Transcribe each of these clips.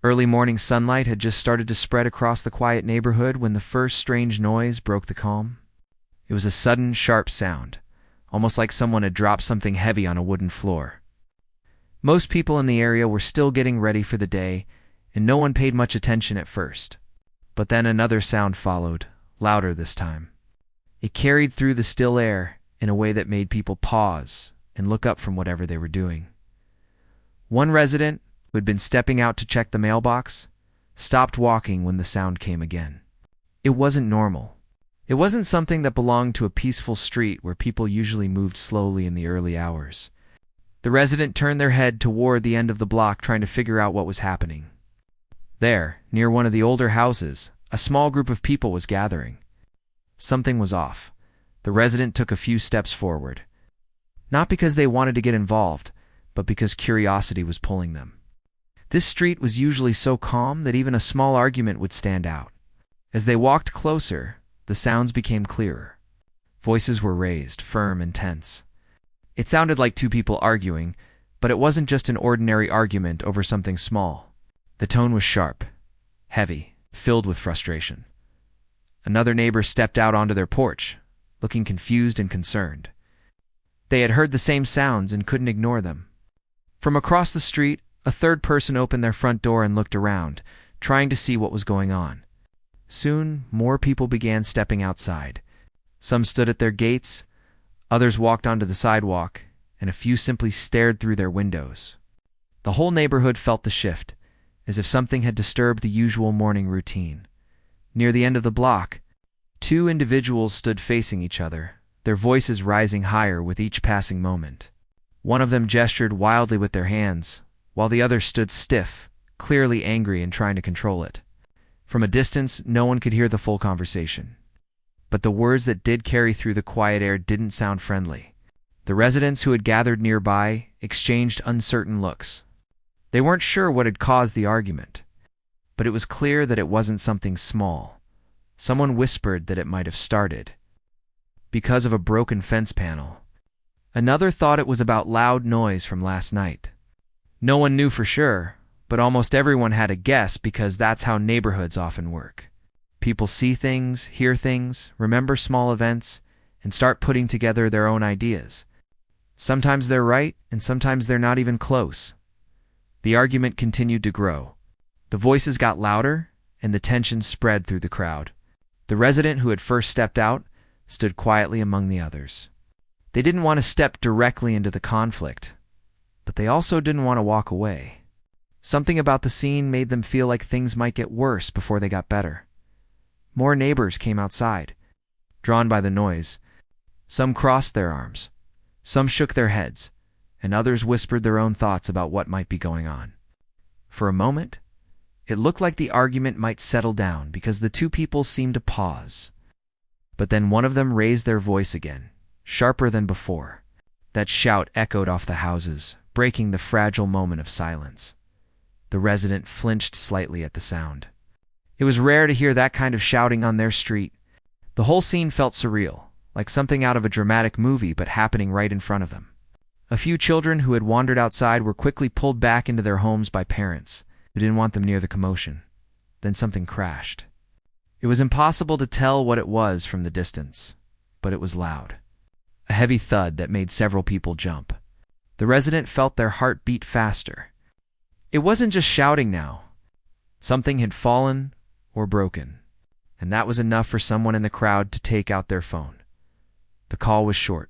Early morning sunlight had just started to spread across the quiet neighborhood when the first strange noise broke the calm. It was a sudden, sharp sound, almost like someone had dropped something heavy on a wooden floor. Most people in the area were still getting ready for the day, and no one paid much attention at first. But then another sound followed, louder this time. It carried through the still air in a way that made people pause and look up from whatever they were doing. One resident, who had been stepping out to check the mailbox, stopped walking when the sound came again. It wasn't normal. It wasn't something that belonged to a peaceful street where people usually moved slowly in the early hours. The resident turned their head toward the end of the block, trying to figure out what was happening. There, near one of the older houses, a small group of people was gathering. Something was off. The resident took a few steps forward. Not because they wanted to get involved, but because curiosity was pulling them. This street was usually so calm that even a small argument would stand out. As they walked closer, the sounds became clearer. Voices were raised, firm and tense. It sounded like two people arguing, but it wasn't just an ordinary argument over something small. The tone was sharp, heavy, filled with frustration. Another neighbor stepped out onto their porch, looking confused and concerned. They had heard the same sounds and couldn't ignore them. From across the street, a third person opened their front door and looked around, trying to see what was going on. Soon, more people began stepping outside. Some stood at their gates, others walked onto the sidewalk, and a few simply stared through their windows. The whole neighborhood felt the shift, as if something had disturbed the usual morning routine. Near the end of the block, two individuals stood facing each other, their voices rising higher with each passing moment. One of them gestured wildly with their hands, while the other stood stiff, clearly angry and trying to control it. From a distance, no one could hear the full conversation. But the words that did carry through the quiet air didn't sound friendly. The residents who had gathered nearby exchanged uncertain looks. They weren't sure what had caused the argument, but it was clear that it wasn't something small. Someone whispered that it might have started because of a broken fence panel. Another thought it was about loud noise from last night. No one knew for sure, but almost everyone had a guess because that's how neighborhoods often work. People see things, hear things, remember small events, and start putting together their own ideas. Sometimes they're right, and sometimes they're not even close. The argument continued to grow. The voices got louder, and the tension spread through the crowd. The resident who had first stepped out stood quietly among the others. They didn't want to step directly into the conflict, but they also didn't want to walk away. Something about the scene made them feel like things might get worse before they got better. More neighbors came outside, drawn by the noise. Some crossed their arms, some shook their heads, and others whispered their own thoughts about what might be going on. For a moment, it looked like the argument might settle down because the two people seemed to pause. But then one of them raised their voice again, sharper than before. That shout echoed off the houses, breaking the fragile moment of silence. The resident flinched slightly at the sound. It was rare to hear that kind of shouting on their street. The whole scene felt surreal, like something out of a dramatic movie but happening right in front of them. A few children who had wandered outside were quickly pulled back into their homes by parents who didn't want them near the commotion. Then something crashed. It was impossible to tell what it was from the distance, but it was loud. A heavy thud that made several people jump. The resident felt their heart beat faster. It wasn't just shouting now. Something had fallen or broken, and that was enough for someone in the crowd to take out their phone. The call was short.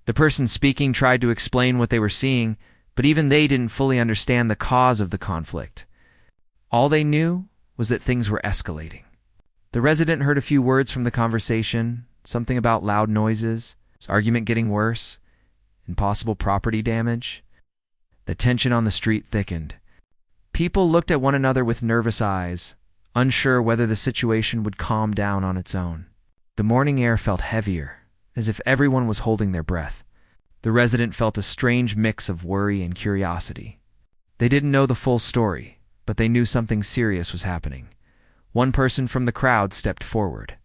The person speaking tried to explain what they were seeing, but even they didn't fully understand the cause of the conflict. All they knew was that things were escalating. The resident heard a few words from the conversation, something about loud noises, his argument getting worse, and possible property damage. The tension on the street thickened. People looked at one another with nervous eyes, unsure whether the situation would calm down on its own. The morning air felt heavier, as if everyone was holding their breath. The resident felt a strange mix of worry and curiosity. They didn't know the full story, but they knew something serious was happening. One person from the crowd stepped forward,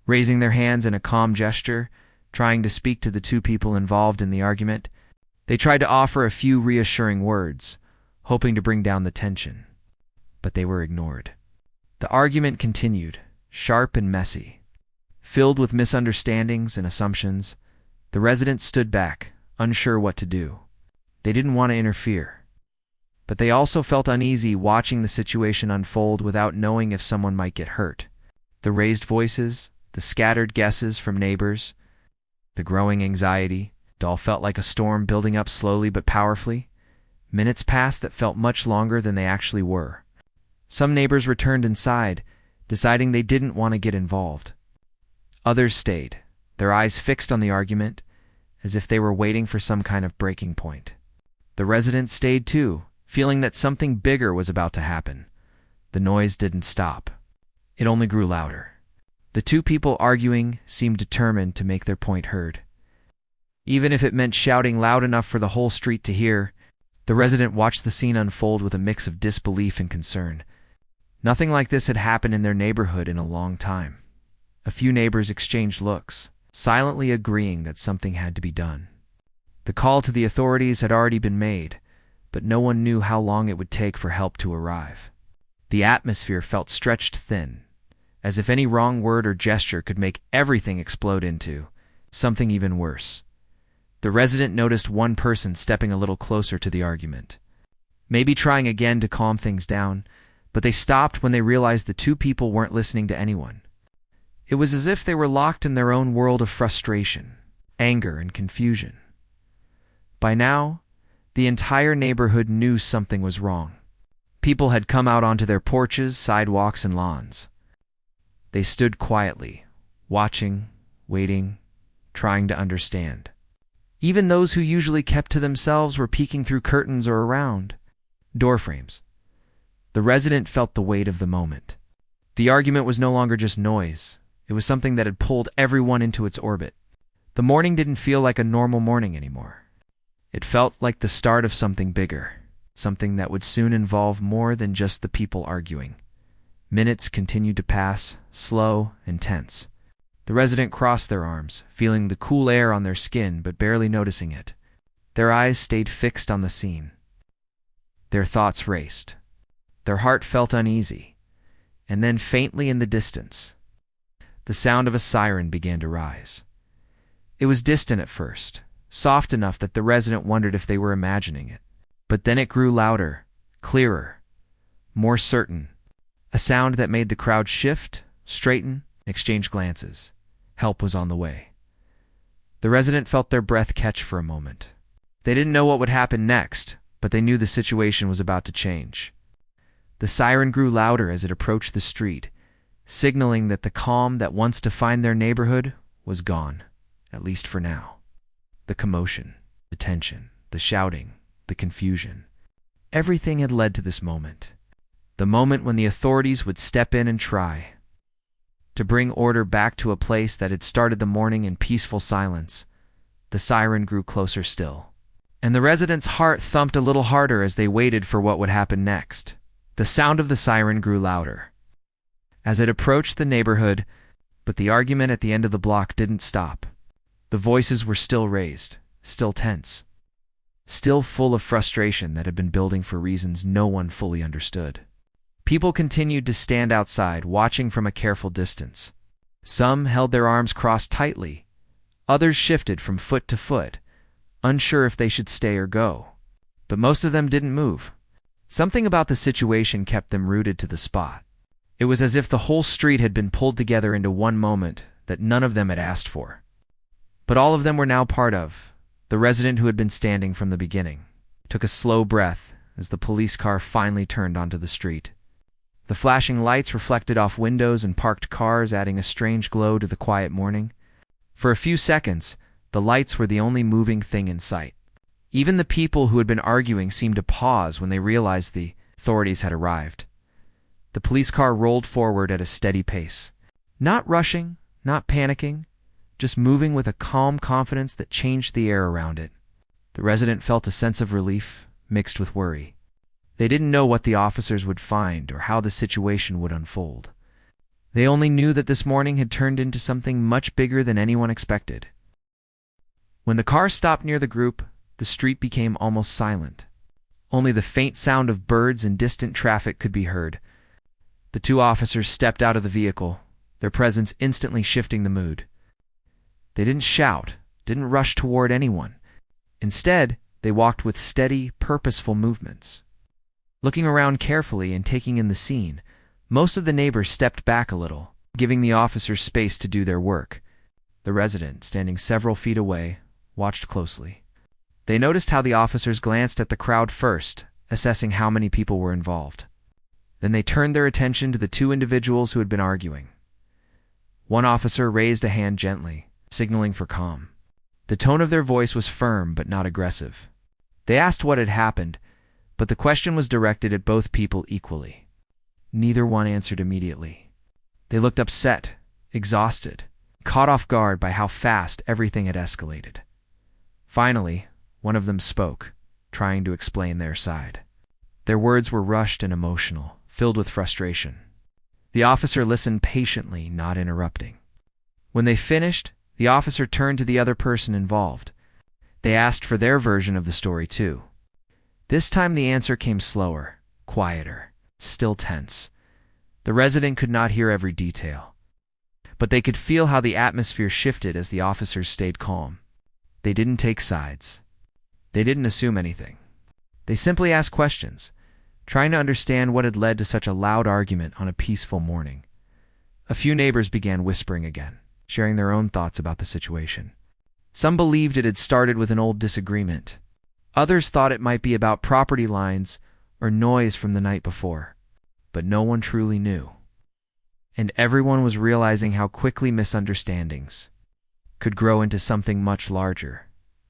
raising their hands in a calm gesture, trying to speak to the two people involved in the argument. They tried to offer a few reassuring words, hoping to bring down the tension. but they were ignored. The argument continued, sharp and messy. Filled with misunderstandings and assumptions, the residents stood back, unsure what to do. They didn't want to interfere, but they also felt uneasy watching the situation unfold without knowing if someone might get hurt. The raised voices, the scattered guesses from neighbors, the growing anxiety, it all felt like a storm building up slowly but powerfully. Minutes passed that felt much longer than they actually were. Some neighbors returned inside, deciding they didn't want to get involved. Others stayed, their eyes fixed on the argument, as if they were waiting for some kind of breaking point. The residents stayed too, feeling that something bigger was about to happen. The noise didn't stop. It only grew louder. The two people arguing seemed determined to make their point heard. Even if it meant shouting loud enough for the whole street to hear, the resident watched the scene unfold with a mix of disbelief and concern. Nothing like this had happened in their neighborhood in a long time. A few neighbors exchanged looks, silently agreeing that something had to be done. The call to the authorities had already been made, but no one knew how long it would take for help to arrive. The atmosphere felt stretched thin, as if any wrong word or gesture could make everything explode into something even worse. The resident noticed one person stepping a little closer to the argument, maybe trying again to calm things down, but they stopped when they realized the two people weren't listening to anyone. It was as if they were locked in their own world of frustration, anger, and confusion. By now, the entire neighborhood knew something was wrong. People had come out onto their porches, sidewalks, and lawns. They stood quietly, watching, waiting, trying to understand. Even those who usually kept to themselves were peeking through curtains or around door frames. The resident felt the weight of the moment. The argument was no longer just noise. It was something that had pulled everyone into its orbit. The morning didn't feel like a normal morning anymore. It felt like the start of something bigger, something that would soon involve more than just the people arguing. Minutes continued to pass, slow and tense. The resident crossed their arms, feeling the cool air on their skin but barely noticing it. Their eyes stayed fixed on the scene. Their thoughts raced. Their heart felt uneasy. And then faintly in the distance, the sound of a siren began to rise. It was distant at first, soft enough that the resident wondered if they were imagining it. But then it grew louder, clearer, more certain. A sound that made the crowd shift, straighten, exchange glances. Help was on the way. The resident felt their breath catch for a moment. They didn't know what would happen next, but they knew the situation was about to change. The siren grew louder as it approached the street, signaling that the calm that once defined their neighborhood was gone, at least for now. The commotion, the tension, the shouting, the confusion. Everything had led to this moment. The moment when the authorities would step in and try to bring order back to a place that had started the morning in peaceful silence. The siren grew closer still, and the residents' heart thumped a little harder as they waited for what would happen next. The sound of the siren grew louder as it approached the neighborhood, but the argument at the end of the block didn't stop. The voices were still raised, still tense, still full of frustration that had been building for reasons no one fully understood. People continued to stand outside, watching from a careful distance. Some held their arms crossed tightly. Others shifted from foot to foot, unsure if they should stay or go. But most of them didn't move. Something about the situation kept them rooted to the spot. It was as if the whole street had been pulled together into one moment that none of them had asked for. But all of them were now part of. The resident who had been standing from the beginning took a slow breath as the police car finally turned onto the street. The flashing lights reflected off windows and parked cars, adding a strange glow to the quiet morning. For a few seconds, the lights were the only moving thing in sight. Even the people who had been arguing seemed to pause when they realized the authorities had arrived. The police car rolled forward at a steady pace. Not rushing, not panicking, just moving with a calm confidence that changed the air around it. The resident felt a sense of relief, mixed with worry. They didn't know what the officers would find or how the situation would unfold. They only knew that this morning had turned into something much bigger than anyone expected. When the car stopped near the group, the street became almost silent. Only the faint sound of birds and distant traffic could be heard. The two officers stepped out of the vehicle, their presence instantly shifting the mood. They didn't shout, didn't rush toward anyone. Instead, they walked with steady, purposeful movements. Looking around carefully and taking in the scene, most of the neighbors stepped back a little, giving the officers space to do their work. The resident, standing several feet away, watched closely. They noticed how the officers glanced at the crowd first, assessing how many people were involved. Then they turned their attention to the two individuals who had been arguing. One officer raised a hand gently, signaling for calm. The tone of their voice was firm but not aggressive. They asked what had happened, but the question was directed at both people equally. Neither one answered immediately. They looked upset, exhausted, caught off guard by how fast everything had escalated. Finally, one of them spoke, trying to explain their side. Their words were rushed and emotional, filled with frustration. The officer listened patiently, not interrupting. When they finished, the officer turned to the other person involved. They asked for their version of the story too. This time the answer came slower, quieter, still tense. The resident could not hear every detail, but they could feel how the atmosphere shifted as the officers stayed calm. They didn't take sides. They didn't assume anything. They simply asked questions, trying to understand what had led to such a loud argument on a peaceful morning. A few neighbors began whispering again, sharing their own thoughts about the situation. Some believed it had started with an old disagreement. Others thought it might be about property lines or noise from the night before. But no one truly knew. And everyone was realizing how quickly misunderstandings could grow into something much larger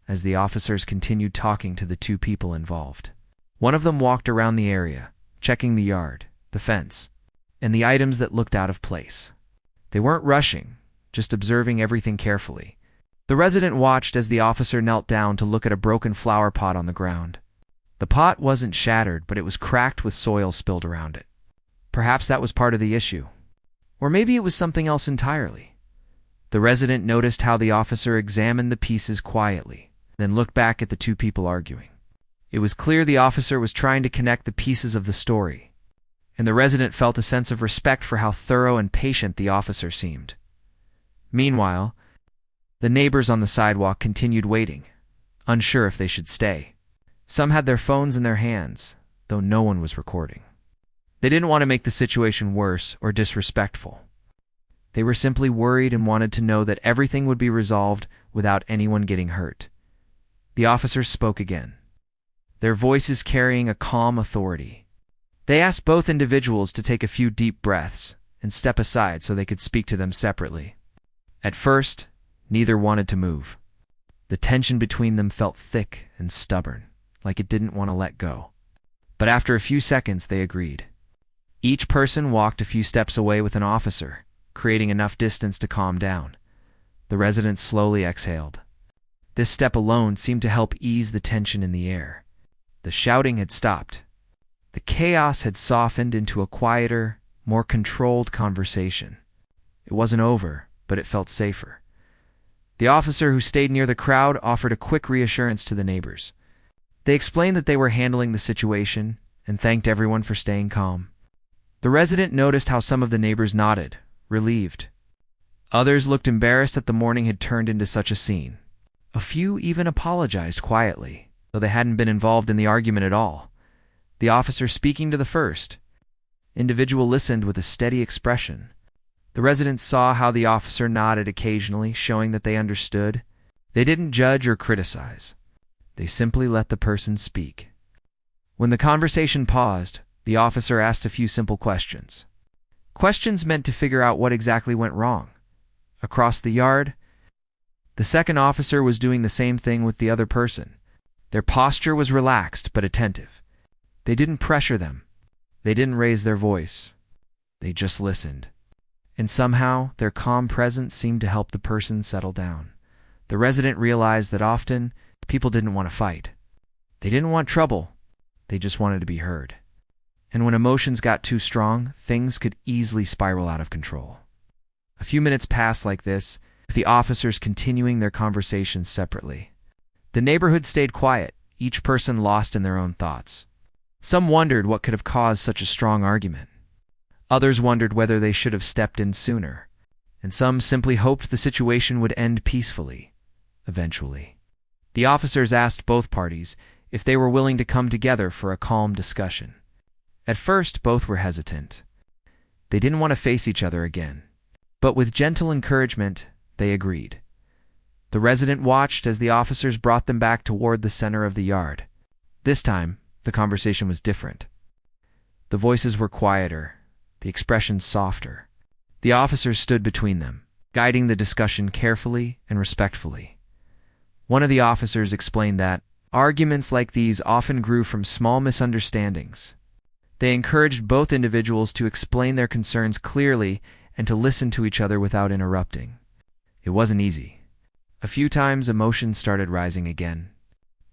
as the officers continued talking to the two people involved. One of them walked around the area, checking the yard, the fence, and the items that looked out of place. They weren't rushing, just observing everything carefully. The resident watched as the officer knelt down to look at a broken flower pot on the ground. The pot wasn't shattered, but it was cracked with soil spilled around it. Perhaps that was part of the issue. Or maybe it was something else entirely. The resident noticed how the officer examined the pieces quietly, then looked back at the two people arguing. It was clear the officer was trying to connect the pieces of the story, and the resident felt a sense of respect for how thorough and patient the officer seemed. Meanwhile, the neighbors on the sidewalk continued waiting, unsure if they should stay. Some had their phones in their hands, though no one was recording. They didn't want to make the situation worse or disrespectful. They were simply worried and wanted to know that everything would be resolved without anyone getting hurt. The officers spoke again, their voices carrying a calm authority. They asked both individuals to take a few deep breaths and step aside so they could speak to them separately. At first, neither wanted to move. The tension between them felt thick and stubborn, like it didn't want to let go. But after a few seconds, they agreed. Each person walked a few steps away with an officer, creating enough distance to calm down. The resident slowly exhaled. This step alone seemed to help ease the tension in the air. The shouting had stopped. The chaos had softened into a quieter, more controlled conversation. It wasn't over, but it felt safer. The officer who stayed near the crowd offered a quick reassurance to the neighbors. They explained that they were handling the situation and thanked everyone for staying calm. The resident noticed how some of the neighbors nodded, relieved. Others looked embarrassed that the morning had turned into such a scene. A few even apologized quietly, though they hadn't been involved in the argument at all. The officer speaking to the first individual listened with a steady expression. The residents saw how the officer nodded occasionally, showing that they understood. They didn't judge or criticize. They simply let the person speak. When the conversation paused, the officer asked a few simple questions. Questions meant to figure out what exactly went wrong. Across the yard, the second officer was doing the same thing with the other person. Their posture was relaxed but attentive. They didn't pressure them. They didn't raise their voice. They just listened. And somehow, their calm presence seemed to help the person settle down. The resident realized that often, people didn't want to fight. They didn't want trouble. They just wanted to be heard. And when emotions got too strong, things could easily spiral out of control. A few minutes passed like this, with the officers continuing their conversations separately. The neighborhood stayed quiet, each person lost in their own thoughts. Some wondered what could have caused such a strong argument. Others wondered whether they should have stepped in sooner, and some simply hoped the situation would end peacefully, eventually. The officers asked both parties if they were willing to come together for a calm discussion. At first, both were hesitant. They didn't want to face each other again, but with gentle encouragement, they agreed. The resident watched as the officers brought them back toward the center of the yard. This time, the conversation was different. The voices were quieter, the expressions softer. The officers stood between them, guiding the discussion carefully and respectfully. One of the officers explained that arguments like these often grew from small misunderstandings. They encouraged both individuals to explain their concerns clearly and to listen to each other without interrupting. It wasn't easy. A few times emotions started rising again,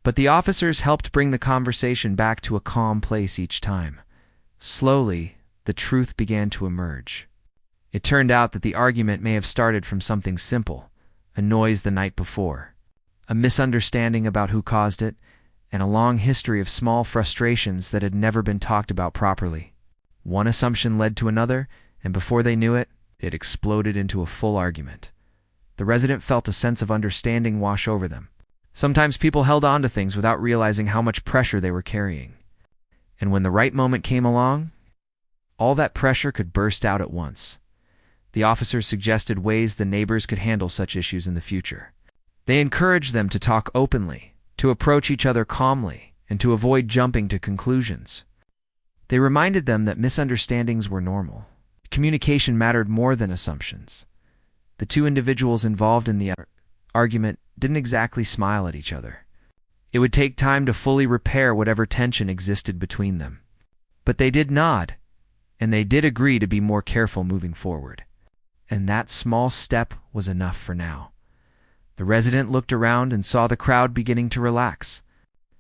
but the officers helped bring the conversation back to a calm place each time. Slowly, the truth began to emerge. It turned out that the argument may have started from something simple, a noise the night before, a misunderstanding about who caused it, and a long history of small frustrations that had never been talked about properly. One assumption led to another, and before they knew it, it exploded into a full argument. The resident felt a sense of understanding wash over them. Sometimes people held on to things without realizing how much pressure they were carrying. And when the right moment came along, all that pressure could burst out at once. The officers suggested ways the neighbors could handle such issues in the future. They encouraged them to talk openly, to approach each other calmly, and to avoid jumping to conclusions. They reminded them that misunderstandings were normal. Communication mattered more than assumptions. The two individuals involved in the argument didn't exactly smile at each other. It would take time to fully repair whatever tension existed between them. But they did nod, and they did agree to be more careful moving forward. And that small step was enough for now. The resident looked around and saw the crowd beginning to relax.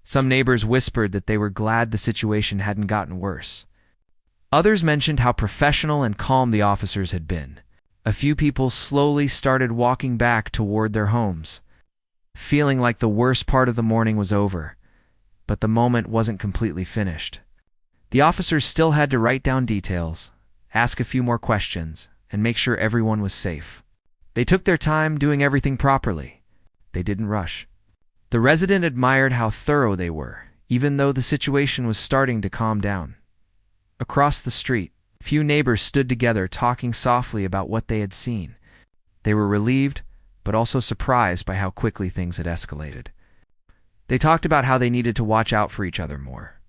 Some neighbors whispered that they were glad the situation hadn't gotten worse. Others mentioned how professional and calm the officers had been. A few people slowly started walking back toward their homes, feeling like the worst part of the morning was over, but the moment wasn't completely finished. The officers still had to write down details, ask a few more questions, and make sure everyone was safe. They took their time doing everything properly. They didn't rush. The resident admired how thorough they were, even though the situation was starting to calm down. Across the street, few neighbors stood together talking softly about what they had seen. They were relieved, but also surprised by how quickly things had escalated. They talked about how they needed to watch out for each other more,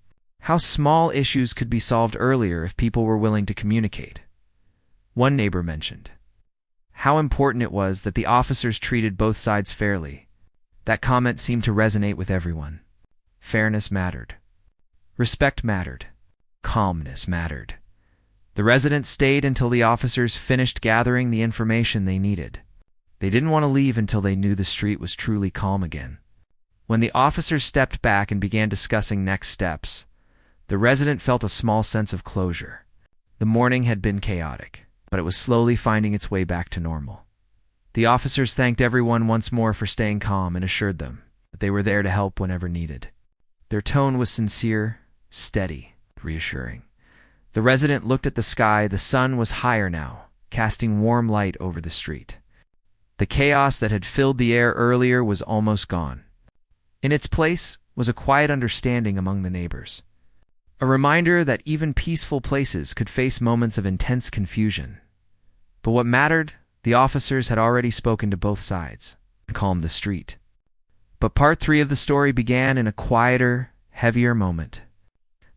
how small issues could be solved earlier if people were willing to communicate. One neighbor mentioned how important it was that the officers treated both sides fairly. That comment seemed to resonate with everyone. Fairness mattered. Respect mattered. Calmness mattered. The residents stayed until the officers finished gathering the information they needed. They didn't want to leave until they knew the street was truly calm again. When the officers stepped back and began discussing next steps, the resident felt a small sense of closure. The morning had been chaotic, but it was slowly finding its way back to normal. The officers thanked everyone once more for staying calm and assured them that they were there to help whenever needed. Their tone was sincere, steady, reassuring. The resident looked at the sky. The sun was higher now, casting warm light over the street. The chaos that had filled the air earlier was almost gone. In its place was a quiet understanding among the neighbors, a reminder that even peaceful places could face moments of intense confusion. But what mattered, the officers had already spoken to both sides and calmed the street. But part 3 of the story began in a quieter, heavier moment.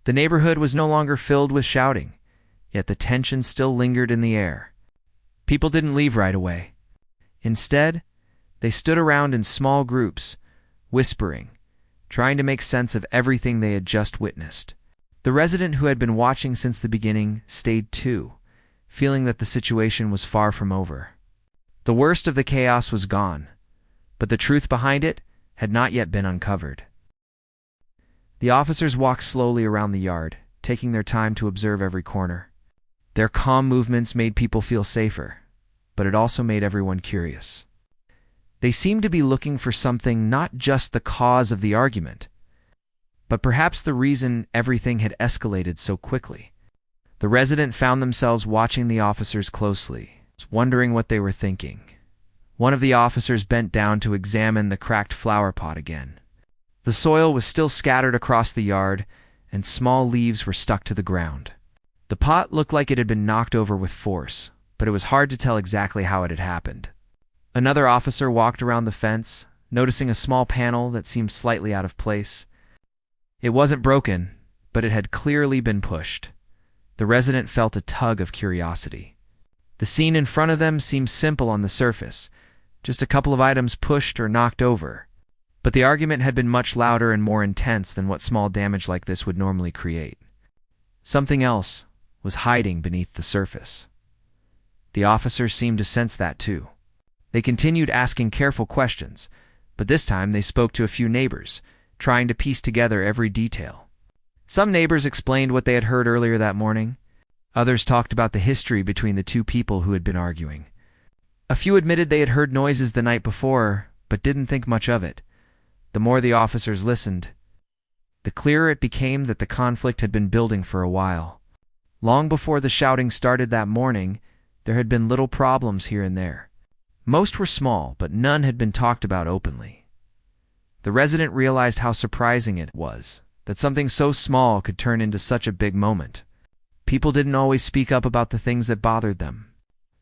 The neighborhood was no longer filled with shouting, yet the tension still lingered in the air. People didn't leave right away. Instead, they stood around in small groups, whispering, trying to make sense of everything they had just witnessed. The resident who had been watching since the beginning stayed too, feeling that the situation was far from over. The worst of the chaos was gone, but the truth behind it had not yet been uncovered. The officers walked slowly around the yard, taking their time to observe every corner. Their calm movements made people feel safer, but it also made everyone curious. They seemed to be looking for something, not just the cause of the argument, but perhaps the reason everything had escalated so quickly. The resident found themselves watching the officers closely, wondering what they were thinking. One of the officers bent down to examine the cracked flower pot again. The soil was still scattered across the yard, and small leaves were stuck to the ground. The pot looked like it had been knocked over with force, but it was hard to tell exactly how it had happened. Another officer walked around the fence, noticing a small panel that seemed slightly out of place. It wasn't broken, but it had clearly been pushed. The resident felt a tug of curiosity. The scene in front of them seemed simple on the surface, just a couple of items pushed or knocked over. But the argument had been much louder and more intense than what small damage like this would normally create. Something else was hiding beneath the surface. The officers seemed to sense that too. They continued asking careful questions, but this time they spoke to a few neighbors, trying to piece together every detail. Some neighbors explained what they had heard earlier that morning. Others talked about the history between the two people who had been arguing. A few admitted they had heard noises the night before, but didn't think much of it. The more the officers listened, the clearer it became that the conflict had been building for a while. Long before the shouting started that morning, there had been little problems here and there. Most were small, but none had been talked about openly. The resident realized how surprising it was that something so small could turn into such a big moment. People didn't always speak up about the things that bothered them.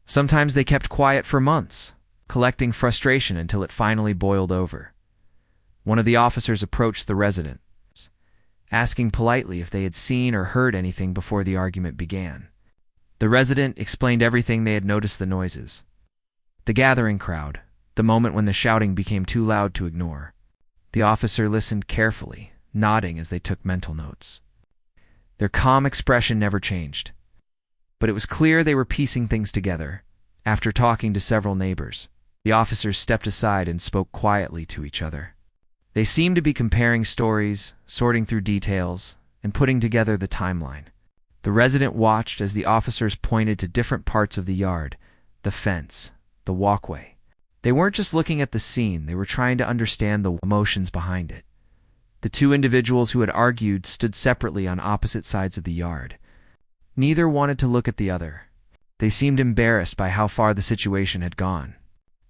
Sometimes they kept quiet for months, collecting frustration until it finally boiled over. One of the officers approached the resident, asking politely if they had seen or heard anything before the argument began. The resident explained everything they had noticed: the noises, the gathering crowd, the moment when the shouting became too loud to ignore. The officer listened carefully, nodding as they took mental notes. Their calm expression never changed, but it was clear they were piecing things together. After talking to several neighbors, the officers stepped aside and spoke quietly to each other. They seemed to be comparing stories, sorting through details, and putting together the timeline. The resident watched as the officers pointed to different parts of the yard, the fence, the walkway. They weren't just looking at the scene, they were trying to understand the emotions behind it. The two individuals who had argued stood separately on opposite sides of the yard. Neither wanted to look at the other. They seemed embarrassed by how far the situation had gone.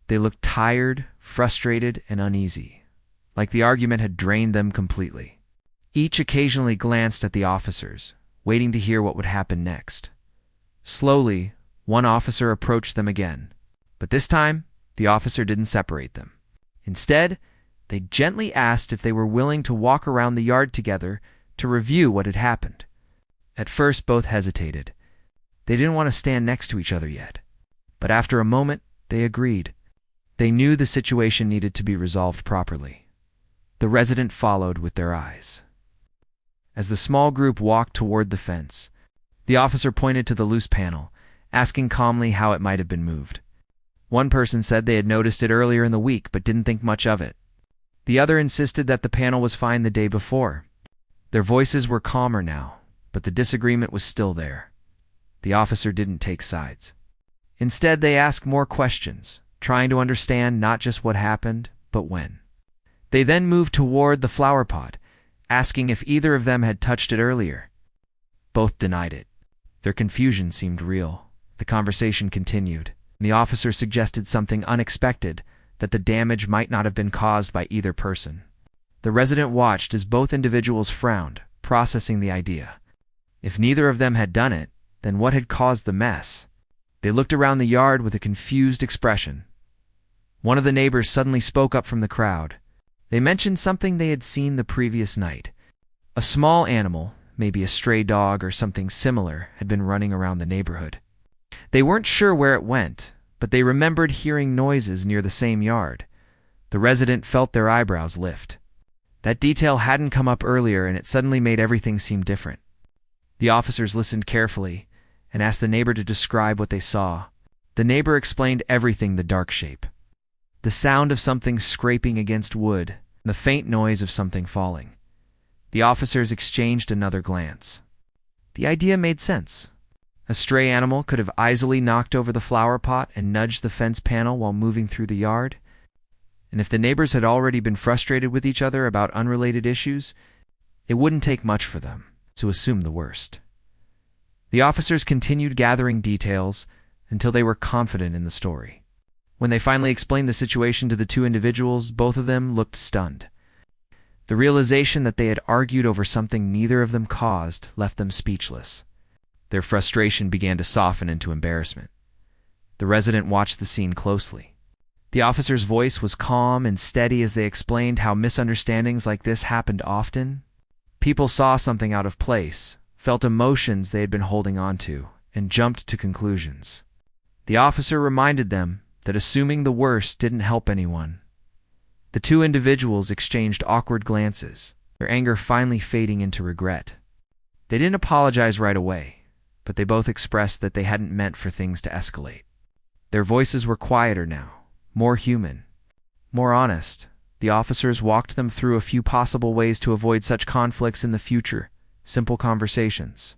They looked tired, frustrated, and uneasy, like the argument had drained them completely. Each occasionally glanced at the officers, waiting to hear what would happen next. Slowly, one officer approached them again, but this time, the officer didn't separate them. Instead, they gently asked if they were willing to walk around the yard together to review what had happened. At first, both hesitated. They didn't want to stand next to each other yet, but after a moment, they agreed. They knew the situation needed to be resolved properly. The resident followed with their eyes. As the small group walked toward the fence, the officer pointed to the loose panel, asking calmly how it might have been moved. One person said they had noticed it earlier in the week but didn't think much of it. The other insisted that the panel was fine the day before. Their voices were calmer now, but the disagreement was still there. The officer didn't take sides. Instead, they asked more questions, trying to understand not just what happened, but when. They then moved toward the flower pot, asking if either of them had touched it earlier. Both denied it. Their confusion seemed real. The conversation continued. The officer suggested something unexpected, that the damage might not have been caused by either person. The resident watched as both individuals frowned, processing the idea. If neither of them had done it, then what had caused the mess? They looked around the yard with a confused expression. One of the neighbors suddenly spoke up from the crowd. They mentioned something they had seen the previous night. A small animal, maybe a stray dog or something similar, had been running around the neighborhood. They weren't sure where it went, but they remembered hearing noises near the same yard. The resident felt their eyebrows lift. That detail hadn't come up earlier, and it suddenly made everything seem different. The officers listened carefully and asked the neighbor to describe what they saw. The neighbor explained everything: the dark shape, the sound of something scraping against wood, the faint noise of something falling. The officers exchanged another glance. The idea made sense. A stray animal could have easily knocked over the flower pot and nudged the fence panel while moving through the yard. And if the neighbors had already been frustrated with each other about unrelated issues, It wouldn't take much for them to assume the worst. The officers continued gathering details until they were confident in the story. When they finally explained the situation to the two individuals, both of them looked stunned. The realization that they had argued over something neither of them caused left them speechless. Their frustration began to soften into embarrassment. The resident watched the scene closely. The officer's voice was calm and steady as they explained how misunderstandings like this happened often. People saw something out of place, felt emotions they had been holding on to, and jumped to conclusions. The officer reminded them that assuming the worst didn't help anyone. The two individuals exchanged awkward glances, their anger finally fading into regret. They didn't apologize right away, but they both expressed that they hadn't meant for things to escalate. Their voices were quieter now, more human, more honest. The officers walked them through a few possible ways to avoid such conflicts in the future. Simple conversations,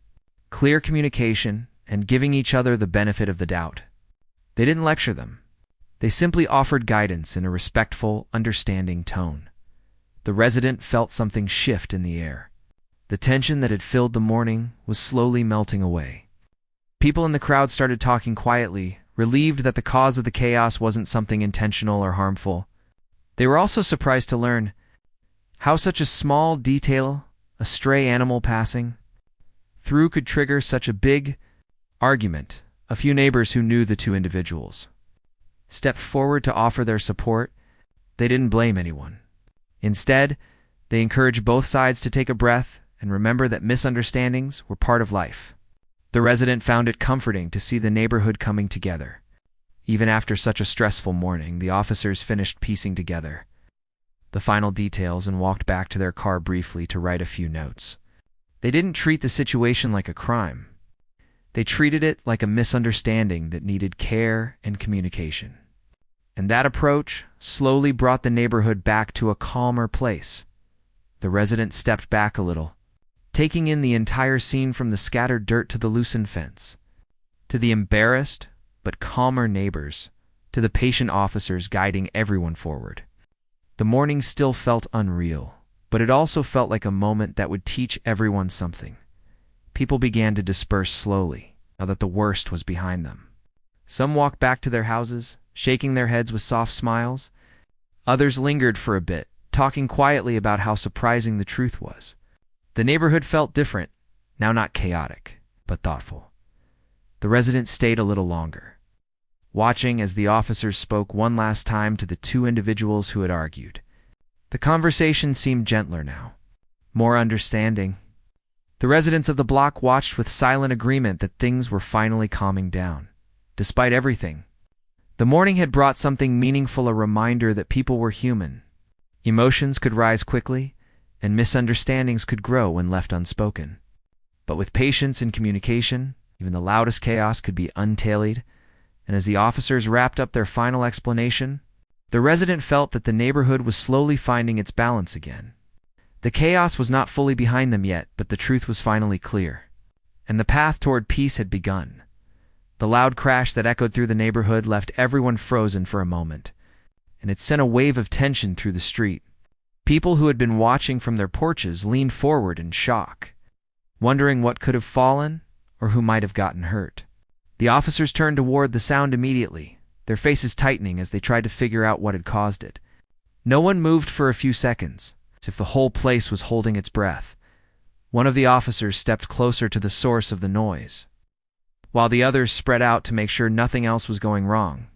clear communication, and giving each other the benefit of the doubt. They didn't lecture them. They simply offered guidance in a respectful, understanding tone. The resident felt something shift in the air. The tension that had filled the morning was slowly melting away. People in the crowd started talking quietly, relieved that the cause of the chaos wasn't something intentional or harmful. They were also surprised to learn how such a small detail, a stray animal passing through, could trigger such a big argument. A few neighbors who knew the two individuals stepped forward to offer their support. They didn't blame anyone. Instead, they encouraged both sides to take a breath and remember that misunderstandings were part of life. The resident found it comforting to see the neighborhood coming together. Even after such a stressful morning, the officers finished piecing together the final details and walked back to their car briefly to write a few notes. They didn't treat the situation like a crime. They treated it like a misunderstanding that needed care and communication. And that approach slowly brought the neighborhood back to a calmer place. The resident stepped back a little, taking in the entire scene, from the scattered dirt to the loosened fence, to the embarrassed but calmer neighbors, to the patient officers guiding everyone forward. The morning still felt unreal, but it also felt like a moment that would teach everyone something. People began to disperse slowly, now that the worst was behind them. Some walked back to their houses, shaking their heads with soft smiles. Others lingered for a bit, talking quietly about how surprising the truth was. The neighborhood felt different, now not chaotic, but thoughtful. The resident stayed a little longer, watching as the officers spoke one last time to the two individuals who had argued. The conversation seemed gentler now, more understanding. The residents of the block watched with silent agreement that things were finally calming down. Despite everything, the morning had brought something meaningful, a reminder that people were human. Emotions could rise quickly, and misunderstandings could grow when left unspoken. But with patience and communication, even the loudest chaos could be untallied. And as the officers wrapped up their final explanation, the resident felt that the neighborhood was slowly finding its balance again. The chaos was not fully behind them yet, but the truth was finally clear, and the path toward peace had begun. The loud crash that echoed through the neighborhood left everyone frozen for a moment, and it sent a wave of tension through the street. People who had been watching from their porches leaned forward in shock, wondering what could have fallen or who might have gotten hurt. The officers turned toward the sound immediately, their faces tightening as they tried to figure out what had caused it. No one moved for a few seconds, as if the whole place was holding its breath. One of the officers stepped closer to the source of the noise, while the others spread out to make sure nothing else was going wrong.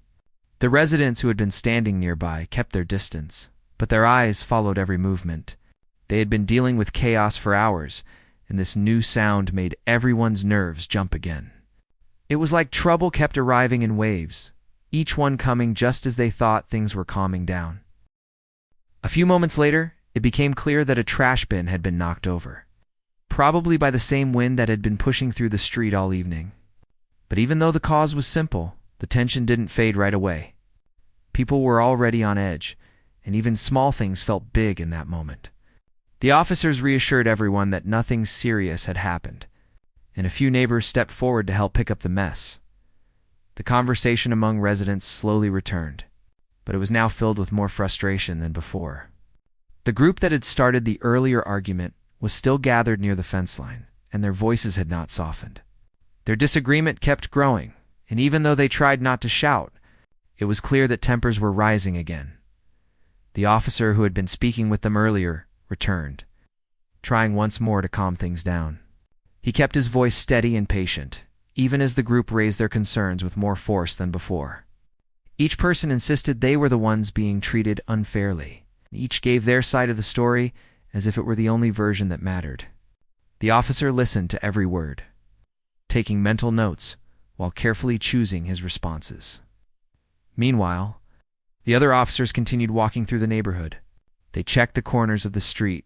The residents who had been standing nearby kept their distance, but their eyes followed every movement. They had been dealing with chaos for hours, and this new sound made everyone's nerves jump again. It was like trouble kept arriving in waves, each one coming just as they thought things were calming down. A few moments later, it became clear that a trash bin had been knocked over, probably by the same wind that had been pushing through the street all evening. But even though the cause was simple, the tension didn't fade right away. People were already on edge, and even small things felt big in that moment. The officers reassured everyone that nothing serious had happened, and a few neighbors stepped forward to help pick up the mess. The conversation among residents slowly returned, but it was now filled with more frustration than before. The group that had started the earlier argument was still gathered near the fence line, and their voices had not softened. Their disagreement kept growing, and even though they tried not to shout, it was clear that tempers were rising again. The officer who had been speaking with them earlier returned, trying once more to calm things down. He kept his voice steady and patient, even as the group raised their concerns with more force than before. Each person insisted they were the ones being treated unfairly. Each gave their side of the story as if it were the only version that mattered. The officer listened to every word, taking mental notes while carefully choosing his responses. Meanwhile, the other officers continued walking through the neighborhood. They checked the corners of the street,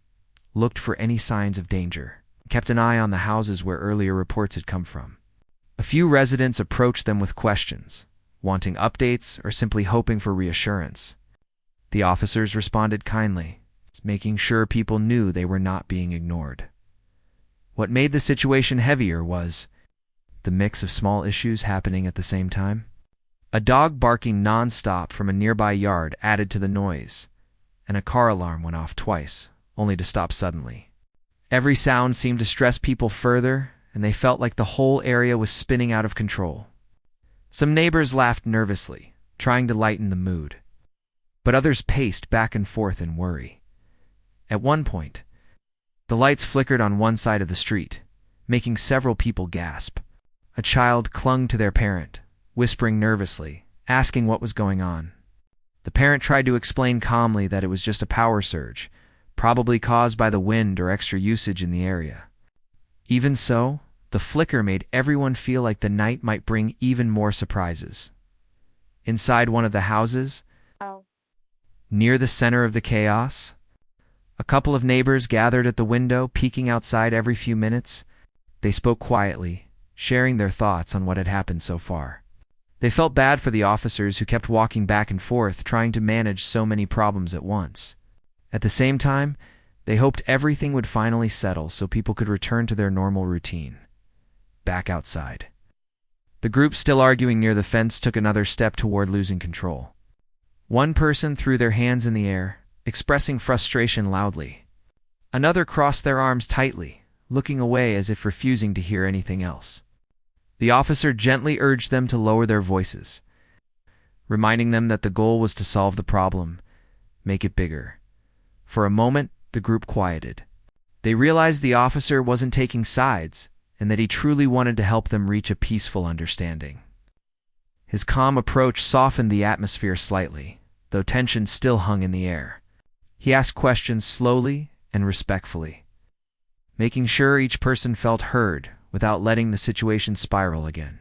looked for any signs of danger, and kept an eye on the houses where earlier reports had come from. A few residents approached them with questions, wanting updates or simply hoping for reassurance. The officers responded kindly, making sure people knew they were not being ignored. What made the situation heavier was the mix of small issues happening at the same time. A dog barking non-stop from a nearby yard added to the noise, and a car alarm went off twice, only to stop suddenly. Every sound seemed to stress people further, and they felt like the whole area was spinning out of control. Some neighbors laughed nervously, trying to lighten the mood, but others paced back and forth in worry. At one point, the lights flickered on one side of the street, making several people gasp. A child clung to their parent, whispering nervously, asking what was going on. The parent tried to explain calmly that it was just a power surge, probably caused by the wind or extra usage in the area. Even so, the flicker made everyone feel like the night might bring even more surprises. Inside one of the houses, near the center of the chaos, a couple of neighbors gathered at the window, peeking outside every few minutes. They spoke quietly, sharing their thoughts on what had happened so far. They felt bad for the officers who kept walking back and forth, trying to manage so many problems at once. At the same time, they hoped everything would finally settle so people could return to their normal routine. Back outside, the group still arguing near the fence took another step toward losing control. One person threw their hands in the air, expressing frustration loudly. Another crossed their arms tightly, looking away as if refusing to hear anything else. The officer gently urged them to lower their voices, reminding them that the goal was to solve the problem, make it bigger. For a moment, the group quieted. They realized the officer wasn't taking sides, and that he truly wanted to help them reach a peaceful understanding. His calm approach softened the atmosphere slightly, though tension still hung in the air. He asked questions slowly and respectfully, making sure each person felt heard without letting the situation spiral again.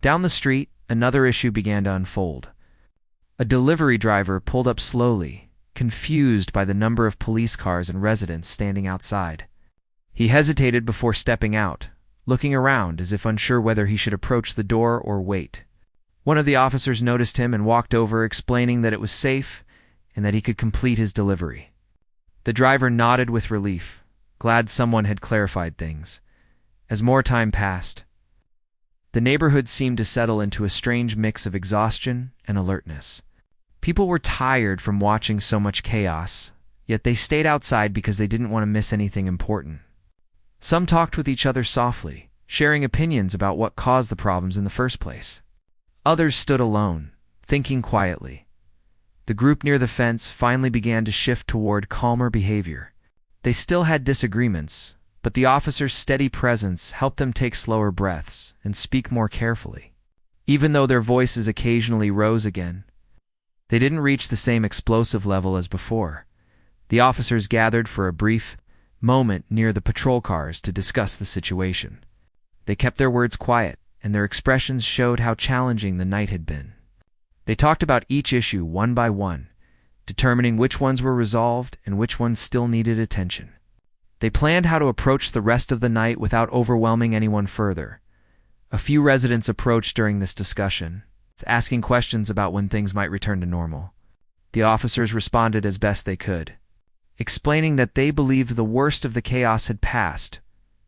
Down the street, another issue began to unfold. A delivery driver pulled up slowly, confused by the number of police cars and residents standing outside. He hesitated before stepping out, looking around as if unsure whether he should approach the door or wait. One of the officers noticed him and walked over, explaining that it was safe and that he could complete his delivery. The driver nodded with relief, glad someone had clarified things. As more time passed, the neighborhood seemed to settle into a strange mix of exhaustion and alertness. People were tired from watching so much chaos, yet they stayed outside because they didn't want to miss anything important. Some talked with each other softly, sharing opinions about what caused the problems in the first place. Others stood alone, thinking quietly. The group near the fence finally began to shift toward calmer behavior. They still had disagreements, but the officer's steady presence helped them take slower breaths and speak more carefully. Even though their voices occasionally rose again, they didn't reach the same explosive level as before. The officers gathered for a brief moment near the patrol cars to discuss the situation. They kept their words quiet, and their expressions showed how challenging the night had been. They talked about each issue one by one, determining which ones were resolved and which ones still needed attention. They planned how to approach the rest of the night without overwhelming anyone further. A few residents approached during this discussion, asking questions about when things might return to normal. The officers responded as best they could, explaining that they believed the worst of the chaos had passed,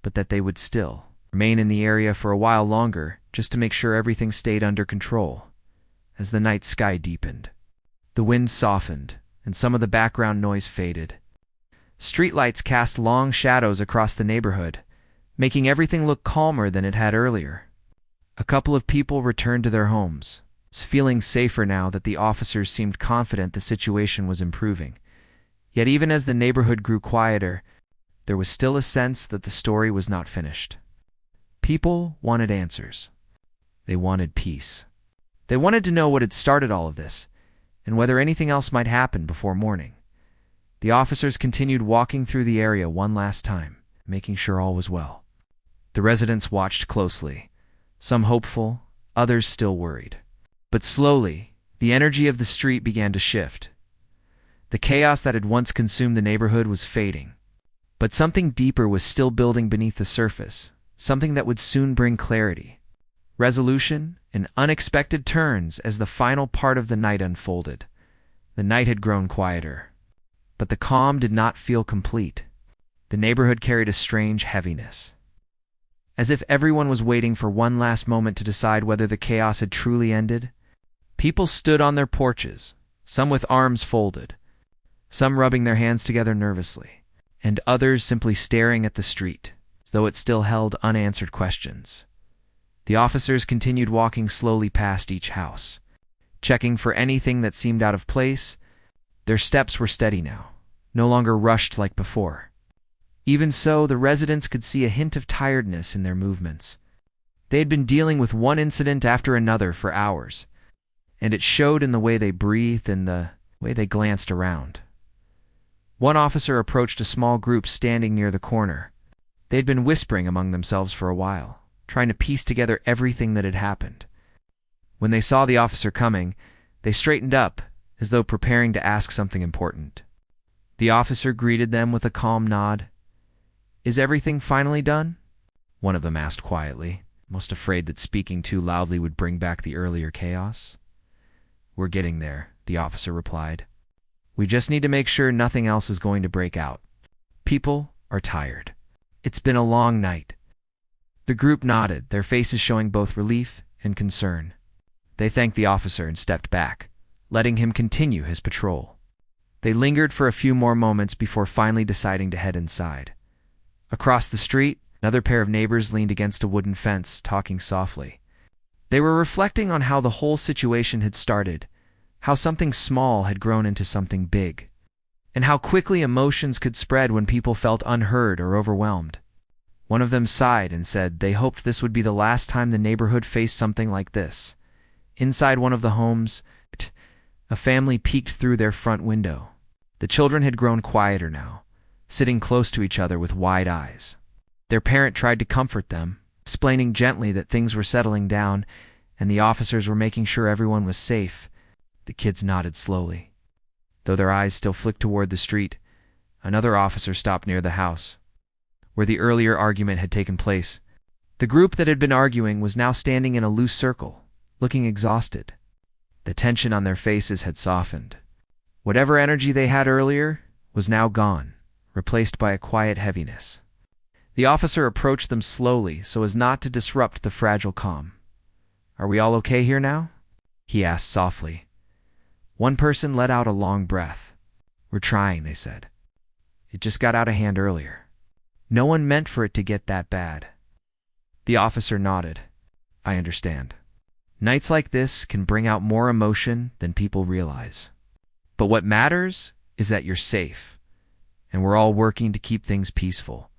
but that they would still remain in the area for a while longer just to make sure everything stayed under control. As the night sky deepened, the wind softened and some of the background noise faded. Streetlights cast long shadows across the neighborhood, making everything look calmer than it had earlier. A couple of people returned to their homes, feeling safer now that the officers seemed confident the situation was improving. Yet even as the neighborhood grew quieter, there was still a sense that the story was not finished. People wanted answers. They wanted peace. They wanted to know what had started all of this, and whether anything else might happen before morning. The officers continued walking through the area one last time, making sure all was well. The residents watched closely, some hopeful, others still worried. But slowly, the energy of the street began to shift. The chaos that had once consumed the neighborhood was fading. But something deeper was still building beneath the surface, something that would soon bring clarity, resolution, and unexpected turns as the final part of the night unfolded. The night had grown quieter, but the calm did not feel complete. The neighborhood carried a strange heaviness, as if everyone was waiting for one last moment to decide whether the chaos had truly ended. People stood on their porches, some with arms folded, some rubbing their hands together nervously, and others simply staring at the street, as though it still held unanswered questions. The officers continued walking slowly past each house, checking for anything that seemed out of place. Their steps were steady now, no longer rushed like before. Even so, the residents could see a hint of tiredness in their movements. They had been dealing with one incident after another for hours, and it showed in the way they breathed and the way they glanced around. One officer approached a small group standing near the corner. They had been whispering among themselves for a while, trying to piece together everything that had happened. When they saw the officer coming, they straightened up, as though preparing to ask something important. The officer greeted them with a calm nod. "Is everything finally done?" one of them asked quietly, most afraid that speaking too loudly would bring back the earlier chaos. "We're getting there," the officer replied. "We just need to make sure nothing else is going to break out. People are tired. It's been a long night." The group nodded, their faces showing both relief and concern. They thanked the officer and stepped back, letting him continue his patrol. They lingered for a few more moments before finally deciding to head inside. Across the street, another pair of neighbors leaned against a wooden fence, talking softly. They were reflecting on how the whole situation had started, how something small had grown into something big, and how quickly emotions could spread when people felt unheard or overwhelmed. One of them sighed and said they hoped this would be the last time the neighborhood faced something like this. Inside one of the homes, a family peeked through their front window. The children had grown quieter now, sitting close to each other with wide eyes. Their parent tried to comfort them, explaining gently that things were settling down and the officers were making sure everyone was safe. The kids nodded slowly. Though their eyes still flicked toward the street, another officer stopped near the house, where the earlier argument had taken place. The group that had been arguing was now standing in a loose circle, looking exhausted. The tension on their faces had softened. Whatever energy they had earlier was now gone, replaced by a quiet heaviness. The officer approached them slowly so as not to disrupt the fragile calm. "Are we all okay here now?" he asked softly. One person let out a long breath. "We're trying," they said. "It just got out of hand earlier. No one meant for it to get that bad." The officer nodded. "I understand. Nights like this can bring out more emotion than people realize. But what matters is that you're safe, and we're all working to keep things peaceful."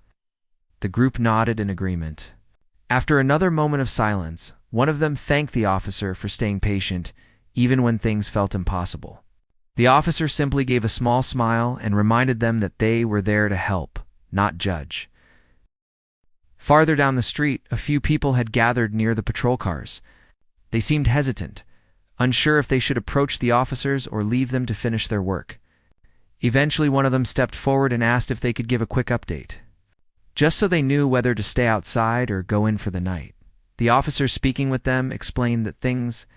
The group nodded in agreement. After another moment of silence, one of them thanked the officer for staying patient, even when things felt impossible. The officer simply gave a small smile and reminded them that they were there to help, not judge. Farther down the street, a few people had gathered near the patrol cars. They seemed hesitant, unsure if they should approach the officers or leave them to finish their work. Eventually, one of them stepped forward and asked if they could give a quick update, just so they knew whether to stay outside or go in for the night. The officer speaking with them explained that things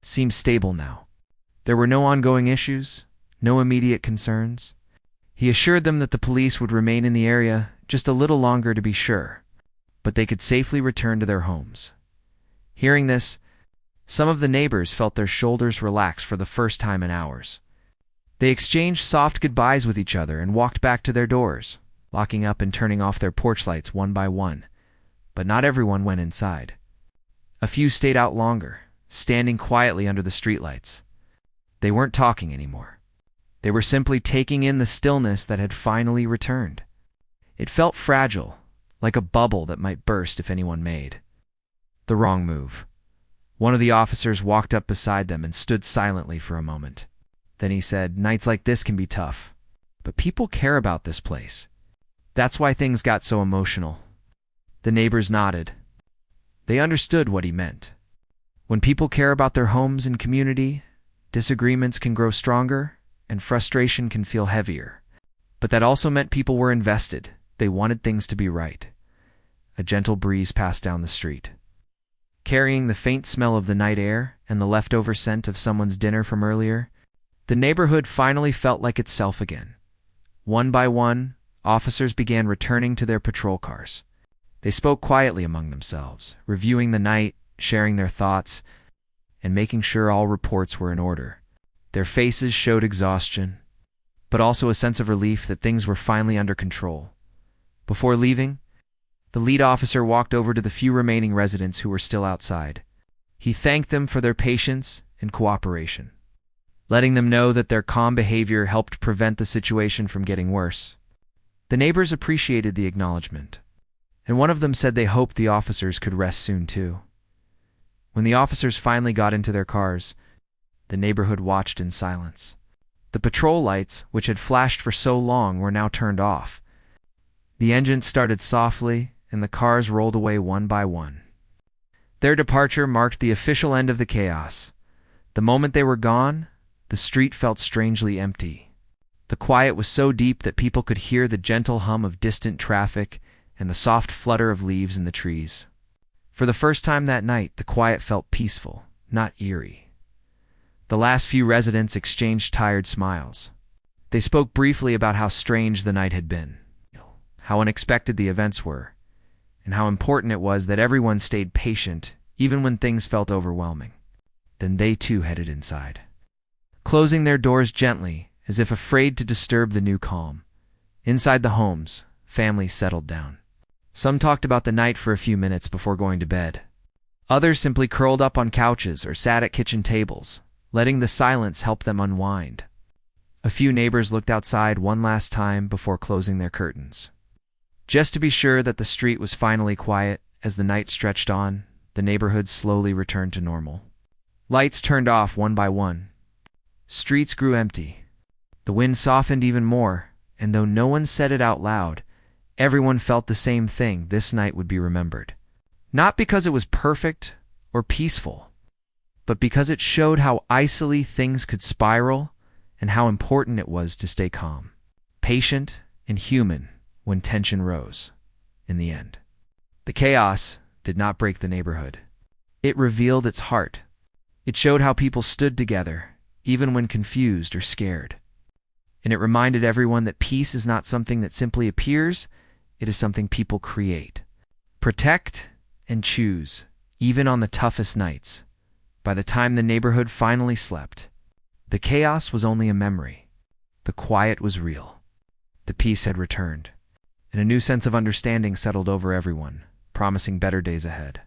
seemed stable now. There were no ongoing issues, no immediate concerns. He assured them that the police would remain in the area just a little longer to be sure, but they could safely return to their homes. Hearing this, some of the neighbors felt their shoulders relax for the first time in hours. They exchanged soft goodbyes with each other and walked back to their doors, locking up and turning off their porch lights one by one. But not everyone went inside. A few stayed out longer, standing quietly under the streetlights. They weren't talking anymore. They were simply taking in the stillness that had finally returned. It felt fragile, like a bubble that might burst if anyone made the wrong move. One of the officers walked up beside them and stood silently for a moment. Then he said, "Nights like this can be tough, but people care about this place. That's why things got so emotional." The neighbors nodded. They understood what he meant. When people care about their homes and community, disagreements can grow stronger and frustration can feel heavier. But that also meant people were invested. They wanted things to be right. A gentle breeze passed down the street, carrying the faint smell of the night air and the leftover scent of someone's dinner from earlier. The neighborhood finally felt like itself again. One by one, officers began returning to their patrol cars. They spoke quietly among themselves, reviewing the night, sharing their thoughts, and making sure all reports were in order. Their faces showed exhaustion, but also a sense of relief that things were finally under control. Before leaving, the lead officer walked over to the few remaining residents who were still outside. He thanked them for their patience and cooperation, letting them know that their calm behavior helped prevent the situation from getting worse. The neighbors appreciated the acknowledgement, and one of them said they hoped the officers could rest soon too. When the officers finally got into their cars, the neighborhood watched in silence. The patrol lights, which had flashed for so long, were now turned off. The engines started softly, and the cars rolled away one by one. Their departure marked the official end of the chaos. The moment they were gone, the street felt strangely empty. The quiet was so deep that people could hear the gentle hum of distant traffic and the soft flutter of leaves in the trees. For the first time that night, the quiet felt peaceful, not eerie. The last few residents exchanged tired smiles. They spoke briefly about how strange the night had been, how unexpected the events were, and how important it was that everyone stayed patient even when things felt overwhelming. Then they too headed inside, closing their doors gently as if afraid to disturb the new calm. Inside the homes, families settled down. Some talked about the night for a few minutes before going to bed. Others simply curled up on couches or sat at kitchen tables, letting the silence help them unwind. A few neighbors looked outside one last time before closing their curtains, just to be sure that the street was finally quiet. As the night stretched on, the neighborhood slowly returned to normal. Lights turned off one by one. Streets grew empty. The wind softened even more, and though no one said it out loud, everyone felt the same thing: this night would be remembered. Not because it was perfect or peaceful, but because it showed how icily things could spiral and how important it was to stay calm, patient, and human when tension rose. In the end, the chaos did not break the neighborhood. It revealed its heart. It showed how people stood together, even when confused or scared. And it reminded everyone that peace is not something that simply appears, it is something people create, protect, and choose, even on the toughest nights. By the time the neighborhood finally slept, the chaos was only a memory. The quiet was real. The peace had returned, and a new sense of understanding settled over everyone, promising better days ahead.